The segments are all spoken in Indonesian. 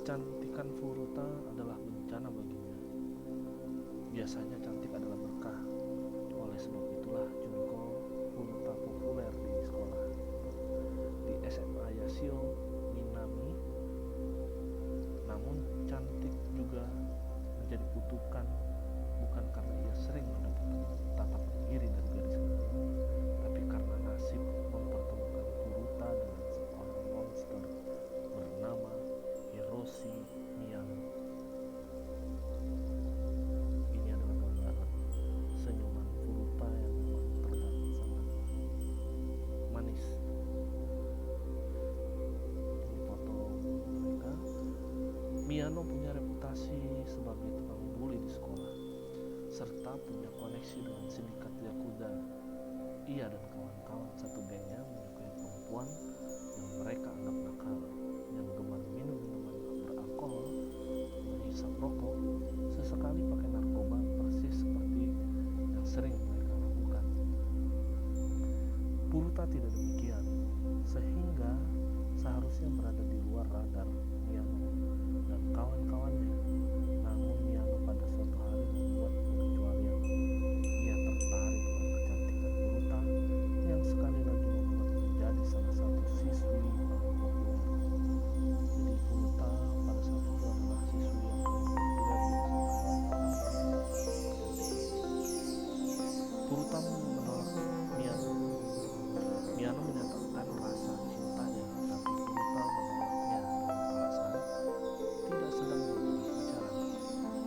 Kecantikan Furuta adalah bencana baginya. Biasanya cantik adalah berkah. Oleh sebab itulah Junko Furuta populer di sekolah. Di SMA Yashio Minami, namun cantik juga menjadi kutukan, bukan karena ia sering mendapat tatapan iri dari gadis lain, tapi karena nasib mempertemukan Furuta dengan seorang monster bernama Hiroshi Miyano. Ini adalah gambaran senyuman Furuta yang memang terlihat sangat manis. Ini foto mereka. Miyano punya reputasi sebagai tukang bully di sekolah, serta punya koneksi dengan sindikat Yakuza. Ia dan kawan-kawan satu gengnya menyukai perempuan yang mereka anggap nakal, yang gemar minum minuman beralkohol, menghisap rokok, sesekali pakai narkoba, persis seperti yang sering mereka lakukan. Furuta tidak demikian, sehingga seharusnya berada di luar radar Miyano dan kawan-kawannya. Namun Miyano pada suatu hari membuat pengecualian. Ia tertarik dengan kecantikan Furuta yang sekali lagi membuat menjadi salah satu siswi paling populer. Jadi Furuta pada saat itu adalah siswi yang paling populer di SMA. Furuta menolak Miyano. Miyano menyatakan rasa cintanya, tapi Furuta menolaknya dengan alasan tidak sedang berhubungan pacaran.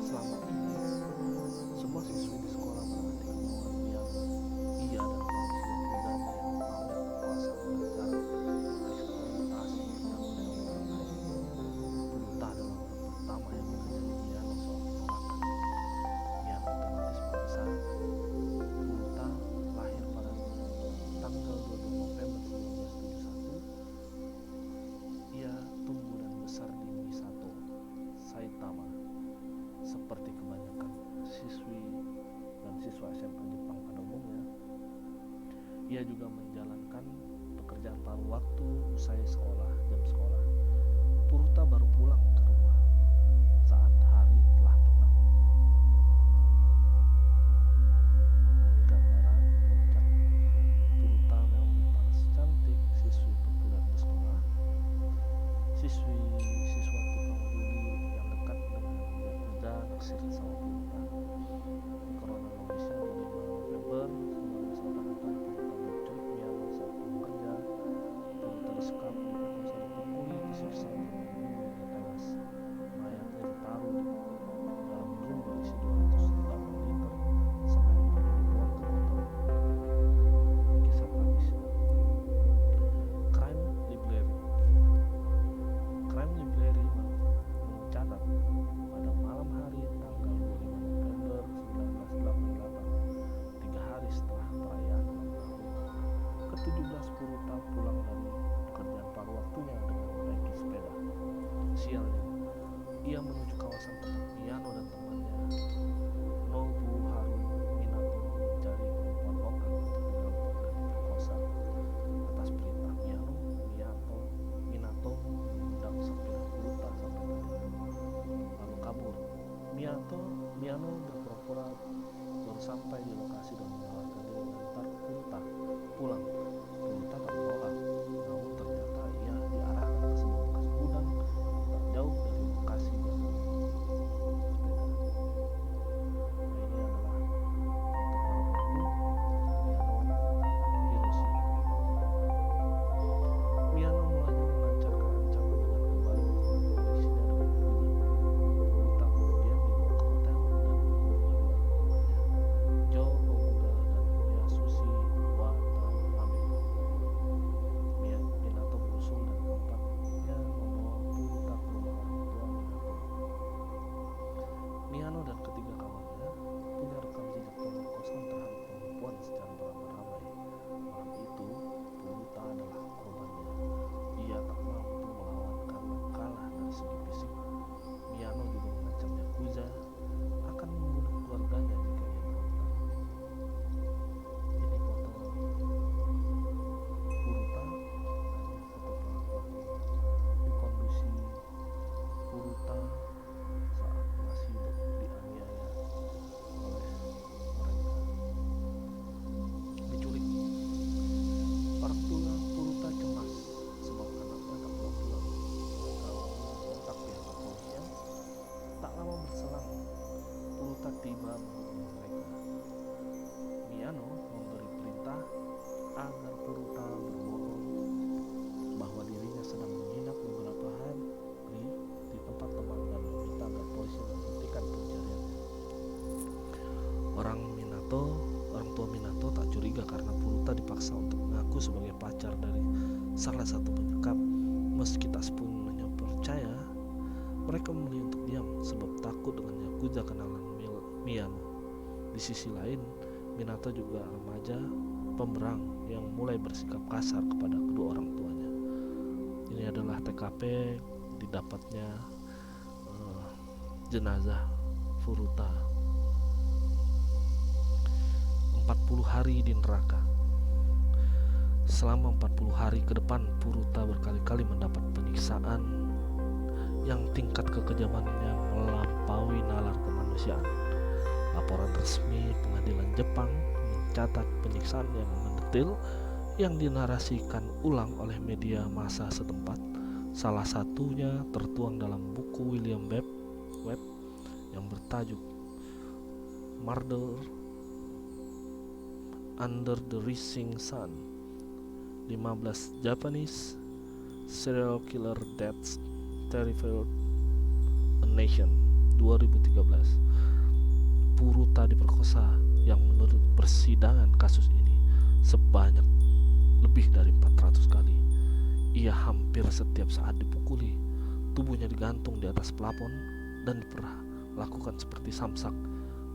Selama ini, semua siswi di sekolah menanti kemauan Miyano. Ia dan koneksi Yakuzanya yang pamer kekuasaan dan cara eksploitasi yang undang-undang lain. Furuta adalah orang pertama yang mengajari Miyano soal penolakan. Miyano otomatis berbesar. Furuta lahir pada tanggal 22 November 1971. Ia tumbuh dan besar di Misato, Saitama. Seperti kebanyakan siswi dan siswa SMA Jepang pada umumnya, ia juga menjalankan pekerjaan paruh waktu usai jam sekolah. Furuta baru pulang ke rumah saat hari telah petang. Ini gambaran puncak. Furuta memang paras cantik, siswi populer di sekolah, siswa tukang bully yang dekat dengan Yakuza naksir sama Furuta. Kronologisnya di 5 November 1988, Furuta menculik Miyano saat pulang kerja. Furuta disekap, diperkosa, dipukuli, disiksa, dibunuh hingga tewas. Mayatnya ditaruh di dalam drum berisi 208 liter semen lalu dibuang ke kota. Kisah tragisnya. Crime Library. Crime Library mencatat pada malam hari tanggal 25 November 1988, 3 hari setelah perayaan ulang tahun ke-17 Furuta pulang dari pekerjaan paruh waktunya dengan menaiki sepeda. Sialnya, ia menuju kawasan tempat Miyano dan temannya Nobuharu Minato mencari perempuan lokal untuk dirampok dan diperkosa. Atas perintah Minato mengundang sepeda Furuta sampai gedung lalu kabur. Miyano berpura-pura baru sampai di lokasi dan menawarkan diri mengantar Furuta pulang. Furuta tak menolak, namun ternyata ia diarahkan ke sebuah bekas gudang tak jauh dari lokasi jatuhnya sepeda. Nah, ini adalah untuk para pelaku Miyano Hiroshi. Miyano mulanya melancarkan ancaman dengan kembali menghubungi koneksinya dengan Yakuza. Furuta kemudian dibawa ke hotel dan menghubungi dua temannya, Joe Ogura dan Yasushi Watanabe. mengaku sebagai pacar dari salah satu penyekap. Meski tak sepenuhnya percaya, mereka memilih untuk diam sebab takut dengan yakuza kenalan Miyano. Di sisi lain, Minato juga remaja pemberang yang mulai bersikap kasar kepada kedua orang tuanya. Ini adalah TKP didapatnya jenazah Furuta. 40 hari di neraka. Selama 40 hari ke depan, Furuta berkali-kali mendapat penyiksaan yang tingkat kekejamannya melampaui nalar kemanusiaan. Laporan resmi pengadilan Jepang mencatat penyiksaan yang mendetail yang dinarasikan ulang oleh media massa setempat. Salah satunya tertuang dalam buku William Webb yang bertajuk Murder Under the Rising Sun, 15 Japanese Serial Killer Deaths Terrified a Nation, 2013. Furuta diperkosa yang menurut persidangan kasus ini sebanyak lebih dari 400 kali. Ia hampir setiap saat dipukuli, tubuhnya digantung di atas pelapon dan diperlakukan seperti samsak,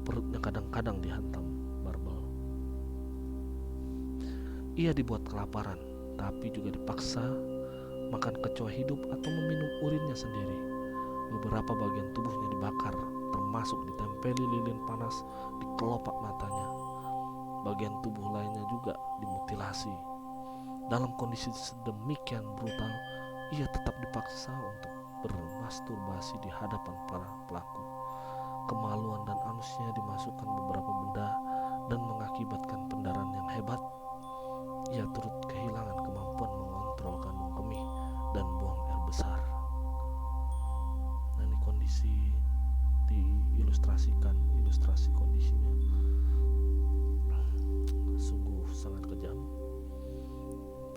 perutnya kadang-kadang dihantam barbel. Ia dibuat kelaparan, tapi juga dipaksa makan kecoa hidup atau meminum urinnya sendiri. Beberapa bagian tubuhnya dibakar, termasuk ditempeli lilin panas di kelopak matanya. Bagian tubuh lainnya juga dimutilasi. Dalam kondisi sedemikian brutal, ia tetap dipaksa untuk bermasturbasi di hadapan para pelaku. Kemaluan dan anusnya dimasukkan beberapa benda dan mengakibatkan pendarahan yang hebat. Ia turut kehilangan kemampuan mengontrol kandung kemih dan buang air besar. Nah, ini kondisi diilustrasikan, ilustrasi kondisinya sungguh sangat kejam.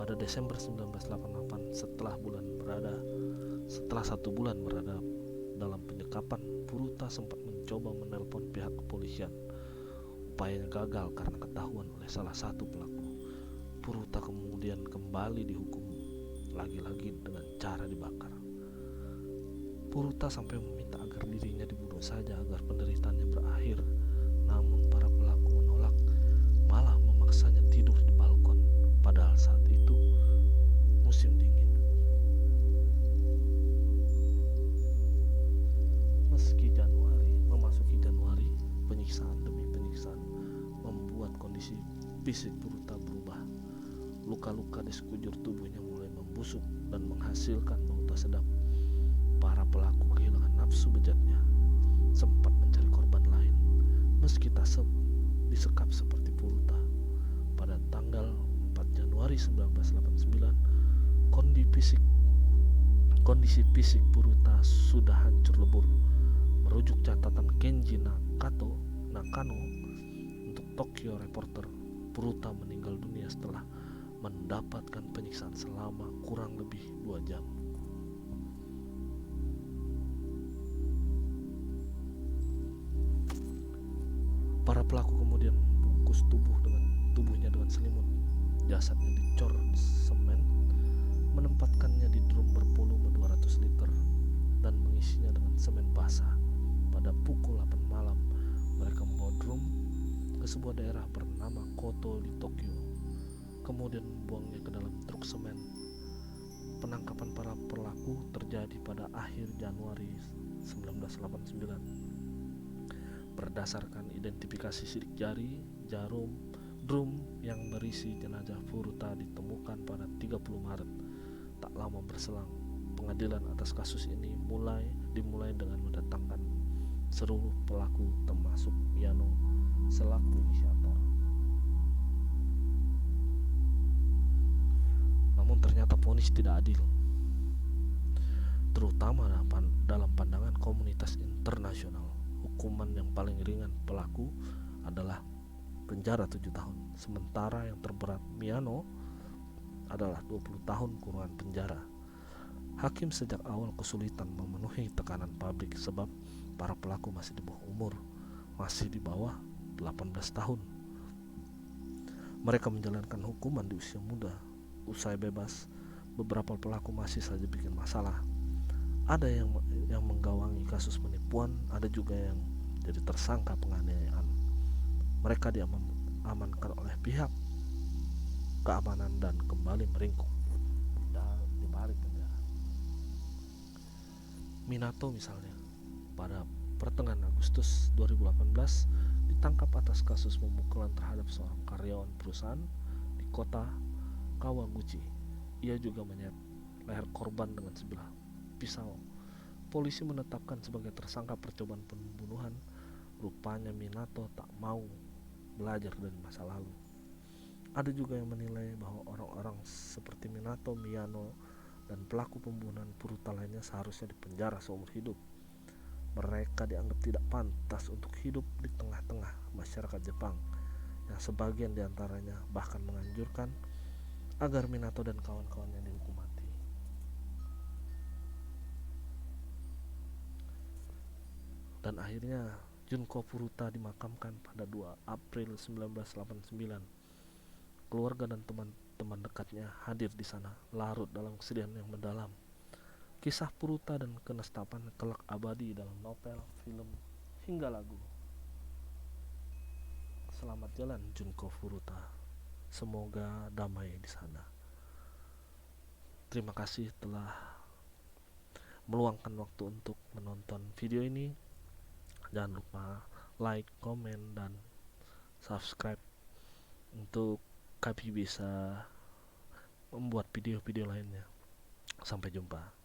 Pada Desember 1988, setelah 1 bulan berada dalam penyekapan, Furuta sempat mencoba menelpon pihak kepolisian. Upayanya gagal karena ketahuan oleh salah satu pelaku. Furuta kemudian kembali dihukum lagi-lagi dengan cara dibakar. Furuta sampai meminta agar dirinya dibunuh saja agar penderitaannya berakhir. Namun para pelaku menolak, malah memaksanya tidur di balkon. Padahal saat itu musim dingin. Meski memasuki Januari, penyiksaan demi penyiksaan membuat kondisi fisik Furuta berubah. Luka-luka di sekujur tubuhnya mulai membusuk dan menghasilkan bau tak sedap. Para pelaku kehilangan nafsu bejatnya, sempat mencari korban lain, meski tak disekap seperti Furuta. Pada tanggal 4 Januari 1989, kondisi fisik Furuta sudah hancur lebur. Merujuk catatan Kenji Nakano untuk Tokyo Reporter, Furuta meninggal dunia setelah mendapatkan penyiksaan selama kurang lebih 2 jam. Para pelaku kemudian membungkus tubuhnya dengan selimut. Jasadnya dicor semen, menempatkannya di drum bervolume 200 liter dan mengisinya dengan semen basah. Pada pukul 8 malam, mereka membawa drum ke sebuah daerah bernama Koto di Tokyo, kemudian membuangnya ke dalam truk semen. Penangkapan para pelaku terjadi pada akhir Januari 1989. Berdasarkan identifikasi sidik jari, drum yang berisi jenazah Furuta ditemukan pada 30 Maret. Tak lama berselang, pengadilan atas kasus ini dimulai dengan mendatangkan seluruh pelaku termasuk Miyano selaku inisiator. Namun ternyata vonis tidak adil, terutama dalam pandangan komunitas internasional. Hukuman yang paling ringan pelaku adalah penjara 7 tahun, sementara yang terberat Miyano adalah 20 tahun kurungan penjara. Hakim sejak awal kesulitan memenuhi tekanan publik sebab para pelaku masih di bawah umur, masih di bawah 18 tahun. Mereka menjalankan hukuman di usia muda. Usai bebas, beberapa pelaku masih saja bikin masalah. Ada yang menggawangi kasus penipuan, ada juga yang jadi tersangka penganiayaan. Mereka diamankan oleh pihak keamanan dan kembali meringkuk dan di balik penjara. Minato misalnya, pada pertengahan Agustus 2018 ditangkap atas kasus pemukulan terhadap seorang karyawan perusahaan di kota Kawaguchi. Ia juga menyayat leher korban dengan sebilah pisau. Polisi menetapkan sebagai tersangka percobaan pembunuhan. Rupanya Minato tak mau belajar dari masa lalu. Ada juga yang menilai bahwa orang-orang seperti Minato, Miyano, dan pelaku pembunuhan Furuta lainnya seharusnya dipenjara seumur hidup. Mereka dianggap tidak pantas untuk hidup di tengah-tengah masyarakat Jepang, yang sebagian diantaranya bahkan menganjurkan agar Minato dan kawan-kawannya dihukum mati. Dan akhirnya Junko Furuta dimakamkan pada 2 April 1989. Keluarga dan teman-teman dekatnya hadir di sana, larut dalam kesedihan yang mendalam. Kisah Furuta dan kenestapan kelak abadi dalam novel, film, hingga lagu. Selamat jalan Junko Furuta. Semoga damai di sana. Terima kasih telah meluangkan waktu untuk menonton video ini. Jangan lupa like, komen, dan subscribe untuk kami bisa membuat video-video lainnya. Sampai jumpa.